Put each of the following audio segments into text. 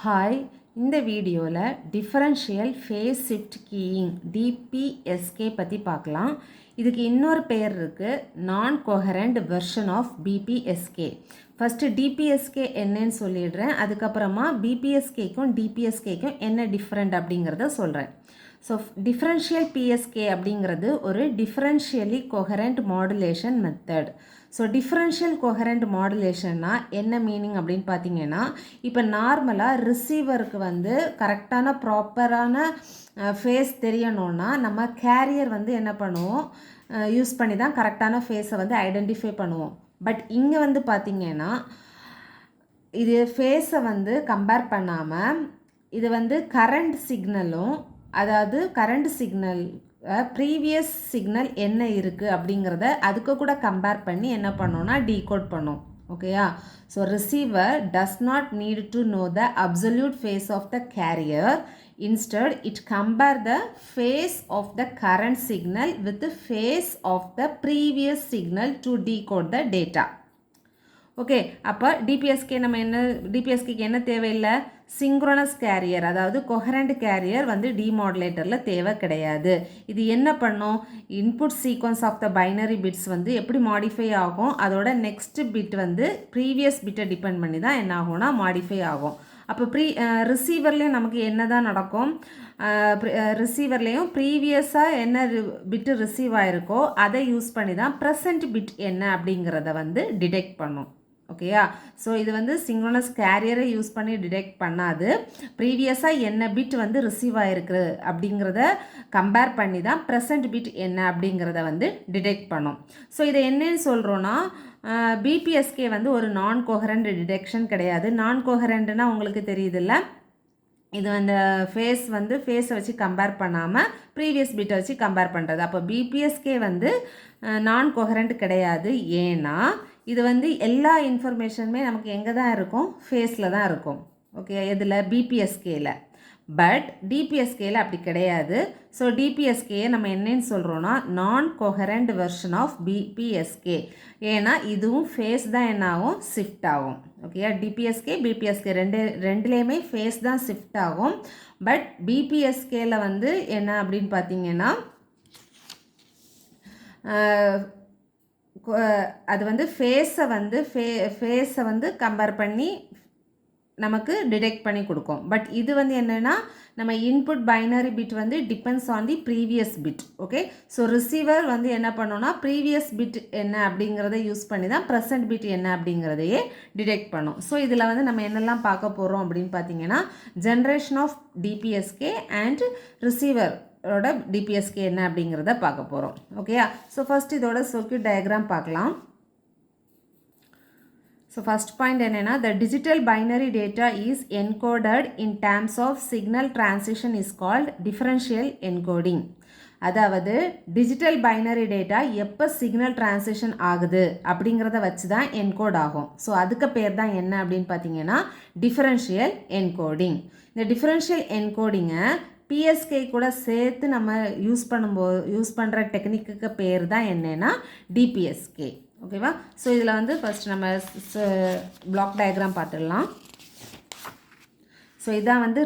Hi, இந்த வீடியோவில் differential phase shift keying DPSK பற்றி பார்க்கலாம். இதுக்கு இன்னொரு பெயர் இருக்குது, நான் coherent version of BPSK. First DPSK என்னன்னு சொல்லிடுறேன், அதுக்கப்புறமா பிபிஎஸ்கேக்கும் டிபிஎஸ்கேக்கும் என்ன டிஃப்ரெண்ட் அப்படிங்கிறத சொல்கிறேன். ஸோ டிஃப்ரென்ஷியல் பிஎஸ்கே அப்படிங்கிறது ஒரு differentially coherent modulation method. So differential coherent மாடுலேஷன்னா என்ன மீனிங் அப்படின்னு பார்த்தீங்கன்னா, இப்போ நார்மலாக ரிசீவருக்கு வந்து கரெக்டான ப்ராப்பரான ஃபேஸ் தெரியணும்னா நம்ம கேரியர் வந்து என்ன பண்ணுவோம், யூஸ் பண்ணி தான் கரெக்டான ஃபேஸை வந்து ஐடென்டிஃபை பண்ணுவோம். பட் இங்கே வந்து பார்த்திங்கன்னா இது ஃபேஸை வந்து கம்பேர் பண்ணாமல் இது வந்து கரண்ட் சிக்னலும், அதாவது கரண்ட் சிக்னல் ப்ரீவியஸ் சிக்னல் என்ன இருக்குது அப்படிங்கிறத அதுக்கு கூட கம்பேர் பண்ணி என்ன பண்ணோன்னா டீகோட் பண்ணோம். ஓகேயா? So receiver does not need to know the absolute phase of the carrier. Instead, it compare the phase of the current signal with the phase of the previous signal to decode the data. Okay, அப்போ டிபிஎஸ்கே டிபிஎஸ்கேக்கு என்ன தேவையில்லை, synchronous carrier, அதாவது கொஹரண்ட் carrier வந்து டிமாடுலேட்டரில் தேவை கிடையாது. இது என்ன பண்ணும், input sequence of the binary bits வந்து எப்படி மாடிஃபை ஆகும், அதோட நெக்ஸ்ட் பிட் வந்து ப்ரீவியஸ் பிட்டை டிபெண்ட் பண்ணி தான் என்ன ஆகும்னா மாடிஃபை ஆகும். அப்போ ரிசீவர்லேயும் நமக்கு என்ன தான் நடக்கும், ரிசீவர்லேயும் ப்ரீவியஸாக என்ன பிட்டு ரிசீவ் ஆகிருக்கோ அதை யூஸ் பண்ணி தான் ப்ரெசன்ட் பிட் என்ன அப்படிங்கிறத வந்து டிடெக்ட் பண்ணும். ஓகேயா? ஸோ இது வந்து சிங்க்ரோனஸ் கேரியரை யூஸ் பண்ணி டிடெக்ட் பண்ணாது, ப்ரீவியஸாக என்ன பிட் வந்து ரிசீவ் ஆகிருக்கு அப்படிங்கிறத கம்பேர் பண்ணி தான் ப்ரெசன்ட் பிட் என்ன அப்படிங்கிறத வந்து டிடெக்ட் பண்ணும். ஸோ இதை என்னன்னு சொல்கிறோன்னா, பிபிஎஸ்கே வந்து ஒரு நான் கோஹரண்ட் டிடெக்ஷன் கிடையாது. நான் கோஹரண்ட்னா உங்களுக்கு தெரியுதுல்ல, இது அந்த ஃபேஸை வச்சு கம்பேர் பண்ணாமல் ப்ரீவியஸ் பிட்டை வச்சு கம்பேர் பண்ணுறது. அப்போ பிபிஎஸ்கே வந்து நான் கோஹரண்ட் கிடையாது. ஏன்னா இது வந்து எல்லா இன்ஃபர்மேஷனுமே நமக்கு எங்கே தான் இருக்கும், ஃபேஸில் தான் இருக்கும். ஓகே, இதில் பிபிஎஸ்கேயில். பட் டிபிஎஸ்கேயில் அப்படி கிடையாது. ஸோ டிபிஎஸ்கேயை நம்ம என்னன்னு சொல்கிறோன்னா நான் கோஹரண்ட் வெர்ஷன் ஆஃப் பிபிஎஸ்கே. ஏன்னா இதுவும் ஃபேஸ் தான் என்ன ஆகும், ஷிஃப்ட் ஆகும். ஓகேயா? டிபிஎஸ்கே பிபிஎஸ்கே ரெண்டுலேயுமே ஃபேஸ் தான் ஷிஃப்ட் ஆகும். பட் பிபிஎஸ்கேயில் வந்து என்ன அப்படின்னு பார்த்தீங்கன்னா அது வந்து ஃபேஸை வந்து கம்பேர் பண்ணி நமக்கு டிடெக்ட் பண்ணி கொடுக்கும். பட் இது வந்து என்னென்னா நம்ம இன்புட் பைனரி பிட் வந்து depends on the previous bit. Okay, so receiver வந்து என்ன பண்ணோன்னா ப்ரீவியஸ் பிட் என்ன அப்படிங்கிறத யூஸ் பண்ணி தான் ப்ரெசன்ட் பிட் என்ன அப்படிங்கிறதையே டிடெக்ட் பண்ணும். ஸோ இதில் வந்து நம்ம என்னெல்லாம் பார்க்க போகிறோம் அப்படின்னு பார்த்தீங்கன்னா, ஜென்ரேஷன் ஆஃப் டிபிஎஸ்கே அண்ட் ரிசீவரோட டிபிஎஸ்கே என்ன அப்படிங்கிறத பார்க்க போகிறோம். ஓகேயா? ஸோ ஃபஸ்ட் இதோட சர்க்யூட் டயக்ராம் பார்க்கலாம். ஸோ ஃபஸ்ட் பாயிண்ட் என்னென்னா, the digital binary data is encoded in terms of signal transition is called differential encoding. அதாவது டிஜிட்டல் பைனரி டேட்டா எப்போ சிக்னல் டிரான்சிஷன் ஆகுது அப்படிங்கிறத வச்சு தான் என்கோட் ஆகும். ஸோ அதுக்கு பேர் தான் என்ன அப்படின்னு பார்த்தீங்கன்னா டிஃபரன்ஷியல் என்கோடிங். இந்த டிஃபரன்ஷியல் என்கோடிங்கை பிஎஸ்கே கூட சேர்த்து நம்ம யூஸ் பண்ணுற டெக்னிக்கு பேர் தான் என்னென்னா டிபிஎஸ்கே. ஓகேவா? ஸோ இதில் வந்து ஃபஸ்ட் நம்ம பிளாக் டயக்ராம் பார்த்துடலாம். ஸோ இதான் வந்து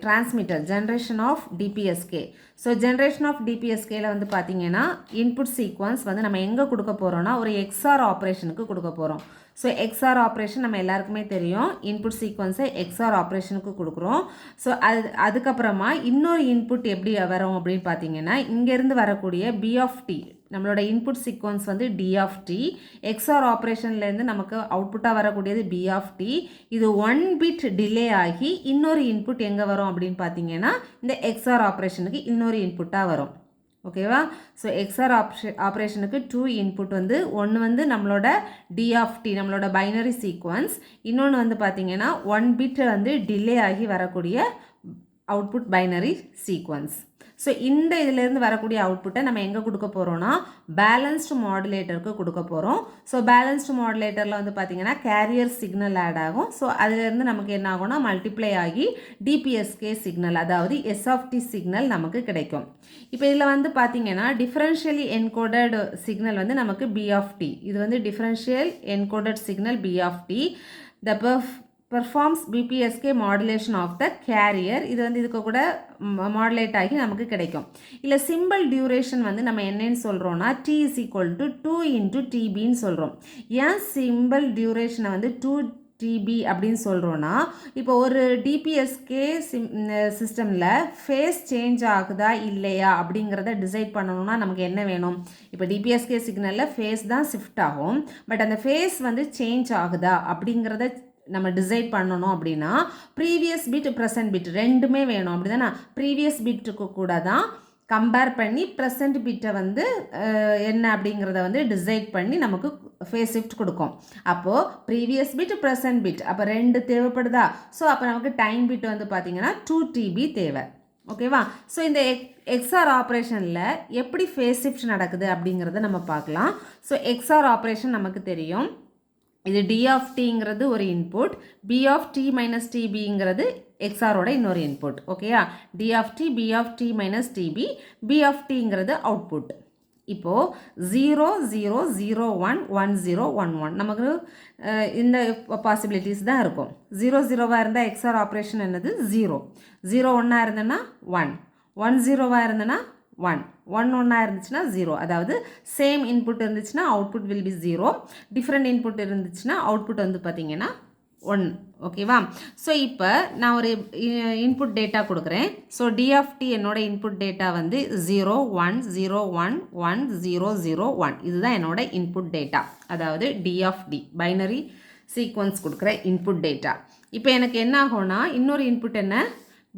transmitter generation of DPSK. So generation of டிபிஎஸ்கேல வந்து பார்த்தீங்கன்னா இன்புட் சீக்வன்ஸ் வந்து நம்ம எங்கே கொடுக்க போகிறோன்னா ஒரு எக்ஸ்ஆர் ஆப்ரேஷனுக்கு கொடுக்க போகிறோம். ஸோ எக்ஸ்ஆர் ஆப்ரேஷன் நம்ம எல்லாருக்குமே தெரியும், இன்புட் சீக்வன்ஸை எக்ஸ்ஆர் ஆப்ரேஷனுக்கு கொடுக்குறோம். ஸோ அதுக்கப்புறமா இன்னொரு இன்புட் எப்படி வரும் அப்படின்னு பார்த்தீங்கன்னா, இங்கேருந்து வரக்கூடிய பி ஆஃப் டி, நம்மளோட இன்புட் சீக்வன்ஸ் வந்து டி ஆஃப் டி, எக்ஸ்ஆர் ஆப்ரேஷன்லேருந்து நமக்கு அவுட்புட்டாக வரக்கூடியது பி ஆஃப் டி. இது 1 பிட் டிலே ஆகி இன்னொரு இன்புட் எங்கே வரும் அப்படின்னு பார்த்தீங்கன்னா இந்த எக்ஸ்ஆர் ஆப்ரேஷனுக்கு இன்னொரு இன்புட்டாக வரும். ஓகேவா? ஸோ எக்ஸ்ஆர் ஆப்ரேஷனுக்கு 2 இன்புட் வந்து, ஒன்று வந்து நம்மளோட டி ஆஃப் டி நம்மளோட பைனரி சீக்வன்ஸ், இன்னொன்று வந்து பார்த்தீங்கன்னா 1 பிட் வந்து டிலே ஆகி வரக்கூடிய அவுட்புட் பைனரி சீக்வன்ஸ். ஸோ இந்த இதிலேருந்து வரக்கூடிய அவுட்புட்டை நம்ம எங்கே கொடுக்க போகிறோன்னா பேலன்ஸ்டு மாடுலேட்டருக்கு கொடுக்க போகிறோம். ஸோ பேலன்ஸ்டு மாடுலேட்டரில் வந்து பார்த்திங்கன்னா கேரியர் சிக்னல் ஆட் ஆகும். ஸோ அதிலேருந்து நமக்கு என்ன ஆகும்னா மல்டிப்ளை ஆகி டிபிஎஸ்கே சிக்னல், அதாவது எஸ்ஆஃப்டி சிக்னல் நமக்கு கிடைக்கும். இப்போ இதில் வந்து பார்த்திங்கன்னா டிஃபரன்ஷியலி என்கோடட் சிக்னல் வந்து நமக்கு பி ஆஃப் டி. இது வந்து differential encoded signal b of t. The performs BPSK modulation of the carrier. இது வந்து இதுக்கு கூட மாடுலேட் ஆகி நமக்கு கிடைக்கும். இல்லை சிம்பிள் டியூரேஷன் வந்து நம்ம என்னன்னு சொல்கிறோன்னா t is equal to 2 into டிபின்னு சொல்கிறோம். ஏன் சிம்பிள் டியூரேஷனை வந்து 2 டிபி அப்படின்னு சொல்கிறோன்னா, இப்போ ஒரு டிபிஎஸ்கே சிஸ்டமில் ஃபேஸ் சேஞ்ச் ஆகுதா இல்லையா அப்படிங்கிறத டிசைட் பண்ணணும்னா நமக்கு என்ன வேணும்? இப்போ டிபிஎஸ்கே சிக்னலில் ஃபேஸ் தான் ஷிஃப்ட் ஆகும். பட் அந்த ஃபேஸ் வந்து சேஞ்ச் ஆகுதா அப்படிங்கிறத நம்ம டிசைட் பண்ணணும் அப்படின்னா ப்ரீவியஸ் பிட் ப்ரெசன்ட் பிட் ரெண்டுமே வேணும். அப்படி தானே? ப்ரீவியஸ் பிட்டுக்கு கூட தான் கம்பேர் பண்ணி ப்ரெசன்ட் பிட்டை வந்து என்ன அப்படிங்கிறத வந்து டிசைட் பண்ணி நமக்கு ஃபேஸ் ஷிஃப்ட் கொடுக்கும். அப்போது ப்ரீவியஸ் பிட் ப்ரெசன்ட் பிட் அப்போ ரெண்டு தேவைப்படுதா? ஸோ அப்போ நமக்கு டைம் பிட் வந்து பார்த்திங்கன்னா 2 டிபி தேவை. ஓகேவா? ஸோ இந்த எக்ஸ்ஆர் ஆப்ரேஷனில் எப்படி ஃபேஸ் ஷிஃப்ட் நடக்குது அப்படிங்கிறத நம்ம பார்க்கலாம். ஸோ எக்ஸ்ஆர் ஆப்ரேஷன் நமக்கு தெரியும். இது டி ஆஃப் டிங்கிறது ஒரு input, b of t minus டிபிங்கிறது எக்ஸ்ஆரோட இன்னொரு இன்புட். ஓகேயா? D of t, b of t minus t b, b of டிங்கிறது அவுட்புட். இப்போது 0 0 0 1 1 0 1 1 நமக்கு இந்த பாசிபிலிட்டிஸ் தான் இருக்கும். 0 0வாக இருந்தால் எக்ஸ்ஆர் ஆப்ரேஷன் என்னது? 0 0 1ஆக இருந்ததுன்னா 1 1 0வாக இருந்ததுன்னா 1 1 1ஆக இருந்துச்சுன்னா 0. அதாவது சேம் இன்புட் இருந்துச்சுன்னா output will B 0, different input இருந்துச்சுன்னா அவுட்புட் வந்து பார்த்திங்கன்னா 1. ஓகேவா? ஸோ இப்போ நான் ஒரு இன்புட் டேட்டா கொடுக்குறேன். ஸோ டி ஆஃப் டி என்னோட இன்புட் டேட்டா வந்து 0 1 0 1 1 0 0 1. இதுதான் என்னோட இன்புட் டேட்டா. அதாவது d of t binary sequence கொடுக்குற இன்புட் டேட்டா. இப்போ எனக்கு என்ன ஆகும்னா இன்னொரு இன்புட் என்ன?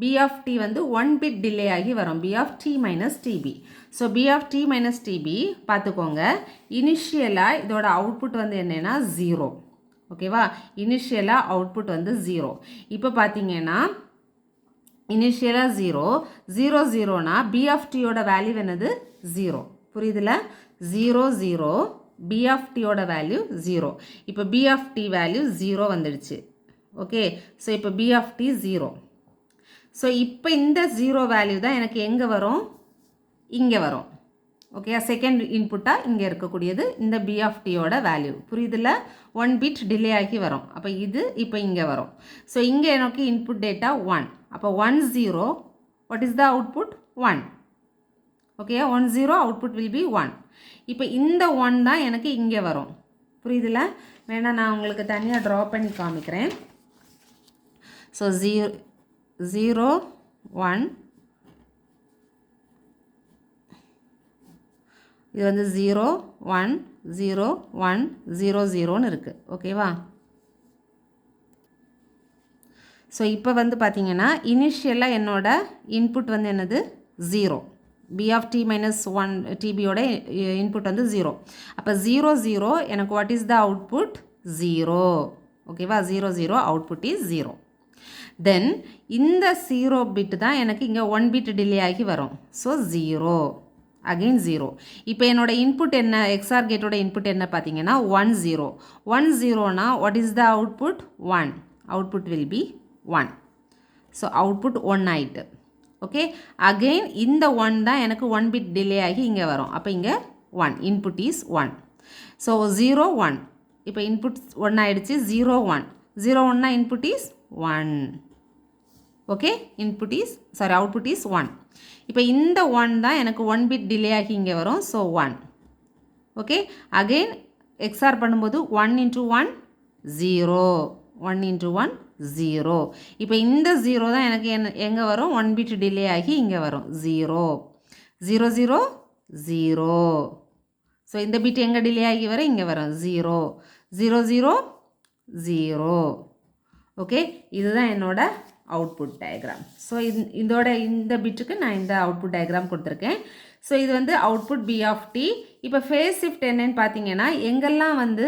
பி ஆஃப் டி வந்து 1 பிட் டிலே ஆகி வரும். B of t minus Tb. So b of t minus Tb பார்த்துக்கோங்க. இனிஷியலாக இதோட அவுட்புட் வந்து என்னென்னா 0. ஓகேவா? இனிஷியலாக அவுட்புட் வந்து 0. இப்போ பார்த்தீங்கன்னா இனிஷியலாக 0 0 0னா பி ஆஃப் டியோட வேல்யூ என்னது? 0. புரியுதுல? 0 0 பி ஆஃப் டியோட வேல்யூ 0. இப்போ பி ஆஃப் டி வேல்யூ 0 வந்துடுச்சு. ஓகே? ஸோ இப்போ பி ஆஃப் டி 0. ஸோ இப்போ இந்த 0 வேல்யூ தான் எனக்கு எங்கே வரும்? இங்கே வரும். ஓகே? செகண்ட் இன்புட்டாக இங்கே இருக்கக்கூடியது இந்த பி ஆஃப் டியோட வேல்யூ. புரியுதுல? 1 பிட் டிலே ஆகி வரும். அப்போ இது இப்போ இங்கே வரும். ஸோ இங்கே எனக்கு இன்புட் டேட்டா 1. அப்போ 1 0 what is the output? 1. Okay? 1 0 output will be 1. இப்போ இந்த 1 தான் எனக்கு இங்கே வரும். புரியுதுல? வேணா நான் உங்களுக்கு தனியாக ட்ரா பண்ணி காமிக்கிறேன். ஸோ 0 1 இது வந்து 0 1 0 1 0 0ன்னு இருக்குது. ஓகேவா? ஸோ இப்போ வந்து பார்த்தீங்கன்னா இனிஷியலாக என்னோட இன்புட் வந்து என்னது? 0. பி ஆஃப் டி மைனஸ் 1 டிபியோட இன்புட் வந்து 0. அப்போ 0 0 எனக்கு வாட் இஸ் த அவுட்புட்? 0. ஓகேவா? 0 0 அவுட்புட் இஸ் 0. தென் இந்த 0 பிட் தான் எனக்கு இங்கே 1 பிட் டிலே ஆகி வரும். So 0 again 0. இப்போ என்னோட இன்புட் என்ன? எக்ஸ்ஆர் கேட்டோட இன்புட் என்ன பார்த்தீங்கன்னா 1 0. 1 0னா what is the output? 1. Output will be 1. So output 1 ஆயிட்டு. ஓகே? அகெயின் இந்த 1 தான் எனக்கு 1 பிட் டிலே ஆகி இங்கே வரும். அப்போ இங்கே 1. Input is 1. ஸோ 0 1. இப்போ இன்புட் 1 ஆயிடுச்சு. 0 1 0 1னா input is 1. Okay? Input is output is 1. இப்போ இந்த 1 தான் எனக்கு 1 பிட் டிலே ஆகி இங்கே வரும். ஸோ 1. ஓகே? அகெயின் எக்ஸ்ஆர் பண்ணும்போது 1 இன்ட்டு 1 0 1 இன்ட்டு 1 0. இப்போ இந்த 0 தான் எனக்கு எங்கே வரும்? 1 பிட் டிலே ஆகி இங்கே வரும். 0 0 0 0. ஸோ இந்த பிட் எங்கே டிலே ஆகி வரும்? இங்கே வரும். 0 0 0 0. ஓகே? இதுதான் என்னோட அவுட்புட் டயக்ராம். ஸோ இதோட இந்த பிட்டுக்கு நான் இந்த அவுட்புட் டயக்ராம் கொடுத்துருக்கேன். ஸோ இது வந்து அவுட்புட் பி ஆஃப் டி. இப்போ ஃபேஸ் ஷிஃப்ட் என்னன்னு பார்த்தீங்கன்னா எங்கெல்லாம் வந்து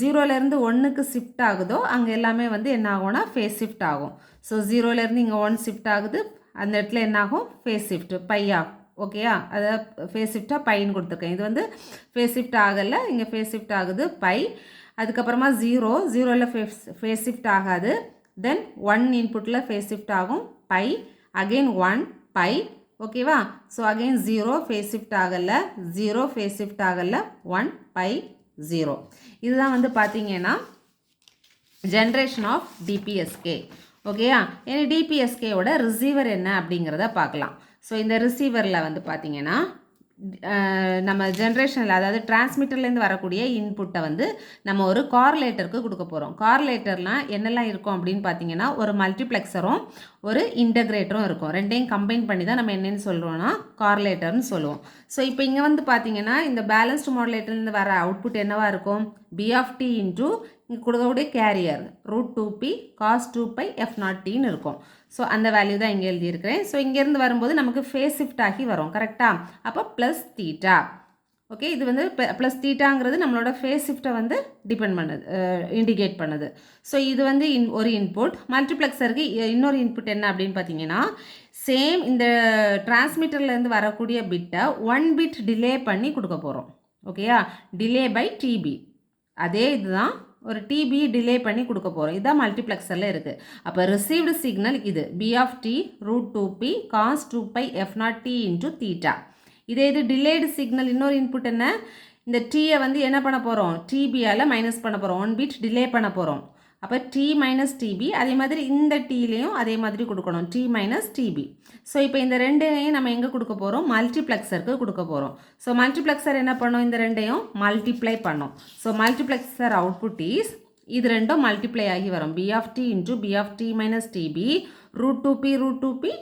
0லேருந்து 1க்கு ஷிஃப்ட் ஆகுதோ அங்கே எல்லாமே வந்து என்ன ஆகும்னா ஃபேஸ் ஷிஃப்ட் ஆகும். ஸோ 0லேருந்து இங்கே 1 ஷிஃப்ட் ஆகுது. அந்த இடத்துல என்ன ஆகும்? ஃபேஸ் ஷிஃப்ட் பை ஆகும். ஓகேயா? அதை ஃபேஸ் ஷிஃப்டாக பைன்னு கொடுத்துருக்கேன். இது வந்து ஃபேஸ் ஷிஃப்ட் ஆகலை, இங்கே ஃபேஸ் ஷிஃப்ட் ஆகுது பை. அதுக்கப்புறமா 0ல் ஃபேஸ் ஷிஃப்ட் ஆகாது. தென் 1 இன்புட்டில் ஃபேஸ் ஷிஃப்ட் ஆகும் பை. Again 1 pi. ஓகேவா? ஸோ அகெயின் 0 ஃபேஸ் ஷிஃப்ட் ஆகலை, 0 ஃபேஸ் ஷிஃப்ட் ஆகலை, 1 பை 0. இதுதான் வந்து பார்த்தீங்கன்னா ஜென்ரேஷன் ஆஃப் டிபிஎஸ்கே. ஓகேயா, இனி டிபிஎஸ்கேயோட ரிசீவர் என்ன அப்படிங்கிறத பார்க்கலாம். ஸோ இந்த ரிசீவரில் வந்து பார்த்தீங்கன்னா நம்ம ஜென்ரேஷனில் அதாவது டிரான்ஸ்மிட்டர்லேருந்து வரக்கூடிய இன்புட்டை வந்து நம்ம ஒரு கார்லேட்டருக்கு கொடுக்க போகிறோம். கார்லேட்டர்லாம் என்னெல்லாம் இருக்கும் அப்படின்னு பார்த்தீங்கன்னா ஒரு மல்டிப்ளெக்ஸரும் ஒரு இன்டகிரேட்டரும் இருக்கும். ரெண்டையும் கம்பைன் பண்ணி தான் நம்ம என்னென்னு சொல்கிறோன்னா கார்லேட்டர்னு சொல்லுவோம். ஸோ இப்போ இங்கே வந்து பார்த்தீங்கன்னா இந்த பேலன்ஸ்டு மாடுலேட்டர்லேருந்து வர அவுட்புட் என்னவாக இருக்கும்? பி ஆஃப் டி இன்டூ இங்கே கொடுக்கக்கூடிய கேரியர் √2p cos 2pi f0tன்னு இருக்கும். ஸோ அந்த வேல்யூ தான் இங்கே எழுதியிருக்கிறேன். ஸோ இங்கேருந்து வரும்போது நமக்கு ஃபேஸ் ஷிஃப்ட் ஆகி வரும். கரெக்டாக? அப்போ ப்ளஸ் தீட்டா. ஓகே, இது வந்து ப்ளஸ் தீட்டாங்கிறது நம்மளோட ஃபேஸ் ஷிஃப்ட்டை வந்து டிபெண்ட் பண்ணுது, இண்டிகேட் பண்ணுது. ஸோ இது வந்து ஒரு இன்புட். மல்டிப்ளெக்ஸருக்கு இன்னொரு இன்புட் என்ன அப்படின்னு பார்த்தீங்கன்னா சேம் இந்த டிரான்ஸ்மிட்டர்லேருந்து வரக்கூடிய பிட்டை 1 பிட் டிலே பண்ணி கொடுக்க போகிறோம். ஓகேயா, டிலே பை டிபி. அதே இதுதான் ஒரு டிபி டிலே பண்ணி கொடுக்க போகிறோம். இதுதான் மல்டிப்ளெக்ஸரில் இருக்குது. அப்போ ரிசீவ்டு சிக்னல் இது b of t √2p cos 2pi f0t into theta. இதே இது டிலேடு சிக்னல் இன்னொரு இன்புட் என்ன? இந்த டீயை வந்து என்ன பண்ண போகிறோம்? டிபியால் மைனஸ் பண்ண போகிறோம். 1 பிட் டிலே பண்ண போகிறோம். அப்போ டி மைனஸ் டிபி. அதே மாதிரி இந்த டீலையும் அதே மாதிரி கொடுக்கணும், டி மைனஸ் டிபி. ஸோ இப்போ இந்த ரெண்டையும் நம்ம எங்கே கொடுக்க போகிறோம்? மல்டிப்ளெக்ஸருக்கு கொடுக்க போகிறோம். ஸோ மல்டிப்ளெக்ஸர் என்ன பண்ணோம்? இந்த ரெண்டையும் மல்டிப்ளை பண்ணோம். ஸோ மல்டிப்ளெக்ஸர் அவுட்புட் இஸ் இது ரெண்டும் மல்டிப்ளை ஆகி வரும். B of t into b of t minus Tb √2p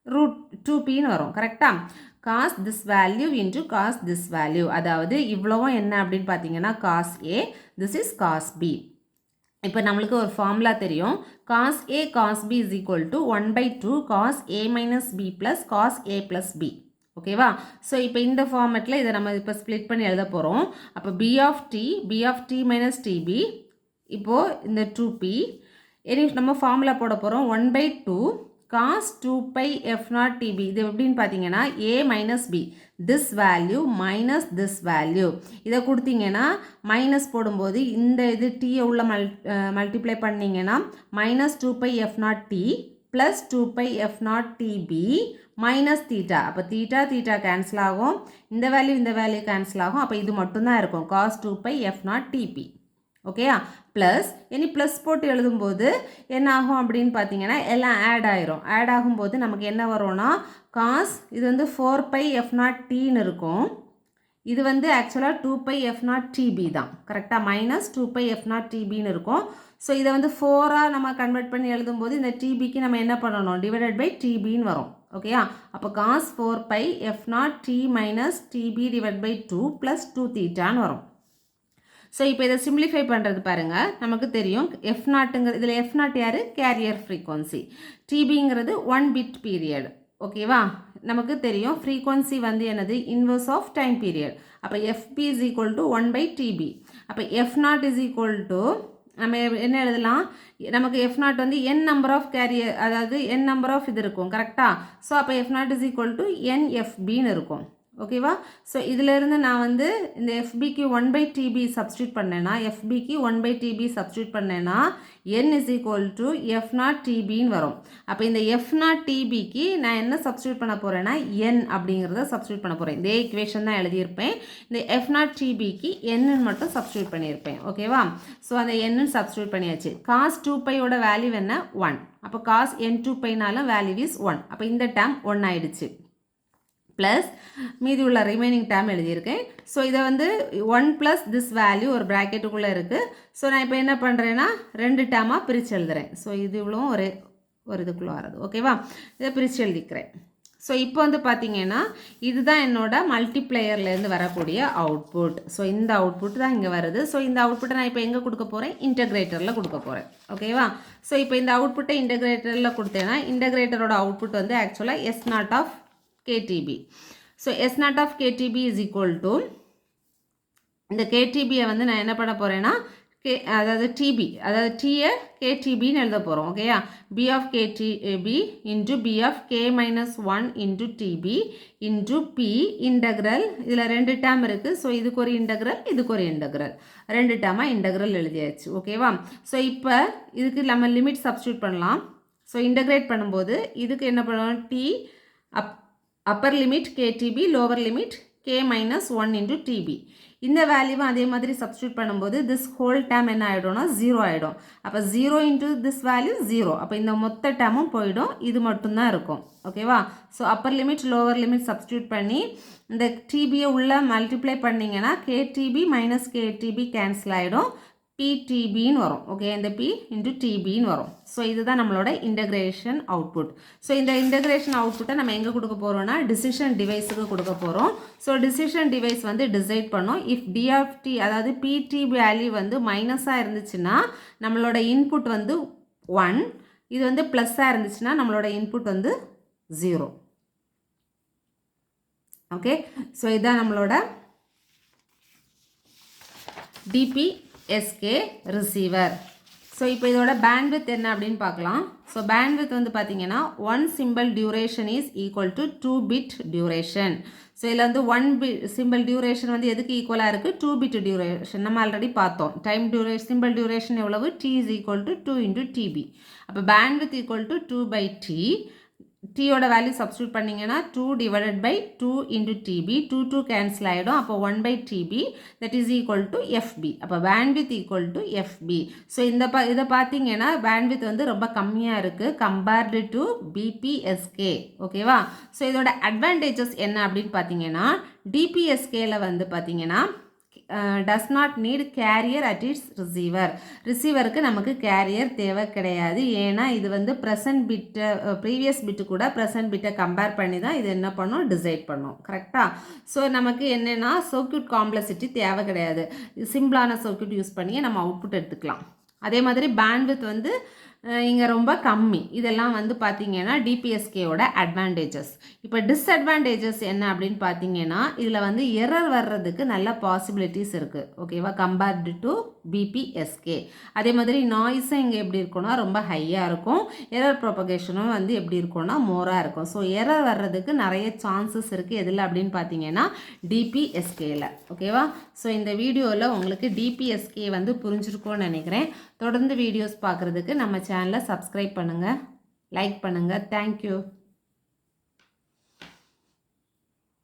√2pன்னு வரும். கரெக்டாக? cos this value into cos this value. அதாவது இவ்வளவும் என்ன அப்படின்னு பார்த்தீங்கன்னா cos A, this is cos B. இப்போ நம்மளுக்கு ஒரு ஃபார்முலா தெரியும். cos A cos B is equal to 1/2 cos A minus B plus cos A plus B. ஓகேவா? ஸோ இப்போ இந்த ஃபார்மேட்டில் இதை நம்ம இப்போ ஸ்ப்ளிட் பண்ணி எழுத போகிறோம். அப்போ B of t minus TB, இப்போது இந்த 2p இனி நம்ம ஃபார்முலா போட போகிறோம். 1/2 cos 2pi f0tb. இது எப்படின்னு பார்த்தீங்கன்னா a minus b, this value minus this value. இதை கொடுத்தீங்கன்னா மைனஸ் போடும்போது இந்த இது டீயை உள்ள மல்டிப்ளை பண்ணிங்கன்னா minus 2pi f0t plus 2pi f0tb minus theta. அப்போ தீட்டா கேன்சல் ஆகும், இந்த வேல்யூ கேன்சல் ஆகும். அப்போ இது மட்டும்தான் இருக்கும் cos 2pi f0tp. ஓகேயா? ப்ளஸ் இனி ப்ளஸ் போட்டு எழுதும்போது என்ன ஆகும் அப்படின்னு பார்த்தீங்கன்னா எல்லாம் ஆட் ஆயிரும். ஆட் ஆகும்போது நமக்கு என்ன வரும்னா காஸ் இது வந்து 4pi f0tன்னு இருக்கும். இது வந்து ஆக்சுவலாக 2pi f0tb தான். கரெக்டாக? மைனஸ் 2pi f0tbன்னு இருக்கும். ஸோ இதை வந்து 4ஆக நம்ம கன்வெர்ட் பண்ணி எழுதும்போது இந்த டிபிக்கு நம்ம என்ன பண்ணணும்? டிவைடட் பை டிபின்னு வரும். ஓகேயா? அப்போ cos 4pi f0t minus Tb divide by 2 plus 2 தீட்டான்னு வரும். ஸோ இப்போ இதை சிம்பிளிஃபை பண்ணுறது பாருங்கள். நமக்கு தெரியும் f0ங்கிறது, இதில் f0 யார்? Carrier frequency. டிபிங்கிறது 1 பிட் பீரியட். ஓகேவா? நமக்கு தெரியும் ஃப்ரீக்வன்சி வந்து என்னது? Inverse of time period. அப்போ fp is equal to 1/tb. அப்போ f0 இஸ் ஈக்குவல் டு நம்ம என்ன எழுதலாம்? நமக்கு f0 வந்து n நம்பர் ஆஃப் கேரியர், அதாவது n நம்பர் ஆஃப் இது இருக்கும். கரெக்டாக? ஸோ அப்போ f0 இஸ் ஈக்குவல் டு nfbன்னு இருக்கும். ஓகேவா? ஸோ இதிலேருந்து நான் வந்து இந்த எஃபிக்கு 1/tb சப்ஸ்டியூட் பண்ணேன்னா, எஃபிக்கு 1/tb சப்ஸ்டியூட் பண்ணேன்னா n இஸ் ஈக்குவல் டு f0tbன்னு வரும். அப்போ இந்த f0tbக்கு நான் என்ன சப்ஸ்டியூட் பண்ண போகிறேன்னா n அப்படிங்கிறத சப்ஸ்டியூட் பண்ண போகிறேன். இதே ஈக்குவேஷன் தான் எழுதியிருப்பேன். இந்த f0tbக்கு n மட்டும் சப்ஸ்டியூட் பண்ணியிருப்பேன். ஓகேவா? ஸோ அந்த n சப்ஸ்டியூட் பண்ணியாச்சு. cos 2piயோட வேல்யூ என்ன? 1. அப்போ cos n2piனாலும் வேல்யூ இஸ் 1. அப்போ இந்த டேர்ம் 1 ஆயிடுச்சு. ப்ளஸ் மீதி உள்ள ரிமைனிங் டேர்ம் எழுதியிருக்கேன். ஸோ இதை வந்து 1 ப்ளஸ் திஸ் வேல்யூ ஒரு ப்ராக்கெட்டுக்குள்ளே இருக்குது. ஸோ நான் இப்போ என்ன பண்ணுறேன்னா 2 டேர்மாக பிரித்து எழுதுறேன். ஸோ இது இவ்வளோ ஒரு இதுக்குள்ளே வர்றது. ஓகேவா? இதை பிரித்து எழுதிக்கிறேன். ஸோ இப்போ வந்து பார்த்தீங்கன்னா இதுதான் என்னோட மல்டிப்ளையர்லேருந்து வரக்கூடிய அவுட்புட். ஸோ இந்த அவுட்புட் தான் இங்கே வருது. ஸோ இந்த அவுட்புட்டை நான் இப்போ எங்கே கொடுக்க போகிறேன்? இன்டகிரேட்டரில் கொடுக்க போகிறேன். ஓகேவா? ஸோ இப்போ இந்த அவுட்புட்டை இன்டகிரேட்டரில் கொடுத்தேன்னா இன்டகிரேட்டரோட அவுட்புட் வந்து ஆக்சுவலாக S0 of KTB. So S0 of KTB is equal to இந்த KTB வந்து நான் என்ன பண்ண போகிறேன்னா அதாவது TB, அதாவது T-யை KTBன்னு எழுத போகிறோம். ஓகேயா? B of KTB into B of K minus 1 into TB into P integral. இதில் 2 டேர்ம் இருக்குது. ஸோ இதுக்கு ஒரு இன்டகிரல், இதுக்கு ஒரு இன்டகிரல், 2 டேர்மாக இன்டகிரல் எழுதியாச்சு. ஓகேவா? ஸோ இப்போ இதுக்கு நம்ம லிமிட் சப்ஸ்டியூட் பண்ணலாம். ஸோ இன்டகிரேட் பண்ணும்போது இதுக்கு என்ன பண்ணணும்? T upper limit KTB, lower limit K minus 1 into TB. இந்த வேல்யூவும் அதே மாதிரி சப்ஸ்டியூட் பண்ணும்போது திஸ் ஹோல் டேர்ம் என்ன ஆகிடும்னா 0 ஆகிடும். அப்போ 0 இன்ட்டு திஸ் வேல்யூ 0. அப்போ இந்த மொத்த டேர்மும் போயிடும், இது மட்டும்தான் இருக்கும். ஓகேவா? So upper limit lower limit substitute பண்ணி இந்த டிபியை உள்ள மல்டிப்ளை பண்ணிங்கன்னா கேடிபி மைனஸ் கேடிபி கேன்சல் ஆகிடும், பிடிபின்னு வரும். ஓகே, இந்த பி இன்ட்டு டிபின்னு வரும். ஸோ இதுதான் நம்மளோட இன்டகிரேஷன் அவுட்புட். ஸோ இந்த இன்டகிரேஷன் அவுட்புட்டை நம்ம எங்கே கொடுக்க போகிறோம்னா டிசிஷன் டிவைஸுக்கு கொடுக்க போகிறோம். ஸோ டிசிஷன் டிவைஸ் வந்து டிசைட் பண்ணோம். இஃப் டி ஆஃப் டி அதாவது பிடி வேல்யூ வந்து மைனஸாக இருந்துச்சுன்னா நம்மளோட இன்புட் வந்து 1, இது வந்து ப்ளஸ்ஸாக இருந்துச்சுன்னா நம்மளோட இன்புட் வந்து 0. ஓகே, ஸோ இதுதான் நம்மளோட DPSK ரிசீவர். ஸோ இப்போ இதோட பேண்ட்வித் என்ன அப்படின்னு பார்க்கலாம். ஸோ பேண்ட்வித் வந்து பார்த்தீங்கன்னா 1 simple duration is equal to 2 bit duration. So இதில் வந்து 1 சிம்பிள் டியூரேஷன் வந்து எதுக்கு ஈக்குவலாக இருக்குது? 2 பிட் டியூரேஷன் நம்ம ஆல்ரெடி பார்த்தோம். டைம் டியூரேஷன் சிம்பிள் டியூரேஷன் எவ்வளவு? T is equal to 2 into t b. அப்போ பேண்ட்வித் ஈக்குவல் டு 2/T. டீயோட வேல்யூ சப்ஸ்டியூட் பண்ணிங்கன்னா 2 divided by 2 into t b. 2 cancel ஆகிடும். அப்போ 1/TB that is equal to f p. அப்போ bandwidth equal to f p. So இதை பார்த்தீங்கன்னா bandwidth வந்து ரொம்ப கம்மியாக இருக்குது கம்பேர்டு டு பிபிஎஸ்கே. ஓகேவா? ஸோ இதோட அட்வான்டேஜஸ் என்ன அப்படின்னு பார்த்தீங்கன்னா டிபிஎஸ்கேல வந்து பார்த்தீங்கன்னா does not need carrier at its receiver. ரிசீவருக்கு நமக்கு கேரியர் தேவை கிடையாது. ஏன்னா இது வந்து ப்ரெசன்ட் பிட்டை ப்ரீவியஸ் பிட்டு கூட ப்ரெசன்ட் பிட்டை கம்பேர் பண்ணி தான் இது என்ன பண்ணும்? டிசைட் பண்ணும். கரெக்டாக? ஸோ நமக்கு என்னென்னா சர்க்யூட் காம்ப்ளெக்சிட்டி தேவை கிடையாது. சிம்பிளான சர்க்யூட் யூஸ் பண்ணியே நம்ம அவுட்புட் எடுத்துக்கலாம். அதே மாதிரி பேண்ட்வித் வந்து இங்கே ரொம்ப கம்மி. இதெல்லாம் வந்து பார்த்தீங்கன்னா டிபிஎஸ்கேயோட அட்வான்டேஜஸ். இப்போ டிஸ்அட்வான்டேஜஸ் என்ன அப்படின்னு பார்த்தீங்கன்னா இதில் வந்து எரர் வர்றதுக்கு நல்ல பாசிபிலிட்டிஸ் இருக்குது. ஓகேவா? Compared to BPSK. அதே மாதிரி நாய்ஸும் இங்கே எப்படி இருக்கும்னா ரொம்ப ஹையாக இருக்கும். எரர் ப்ரொபகேஷனும் வந்து எப்படி இருக்கும்னா மோராக இருக்கும். ஸோ எரர் வர்றதுக்கு நிறைய சான்சஸ் இருக்குது. எதில் அப்படின்னு பார்த்தீங்கன்னா டிபிஎஸ்கேயில். ஓகேவா? ஸோ இந்த வீடியோவில் உங்களுக்கு டிபிஎஸ்கே வந்து புரிஞ்சிருக்கும்னு நினைக்கிறேன். தொடர்ந்து வீடியோஸ் பார்க்குறதுக்கு நம்ம சேனலை சப்ஸ்கிரைப் பண்ணுங்கள், லைக் பண்ணுங்கள். தேங்க்யூ.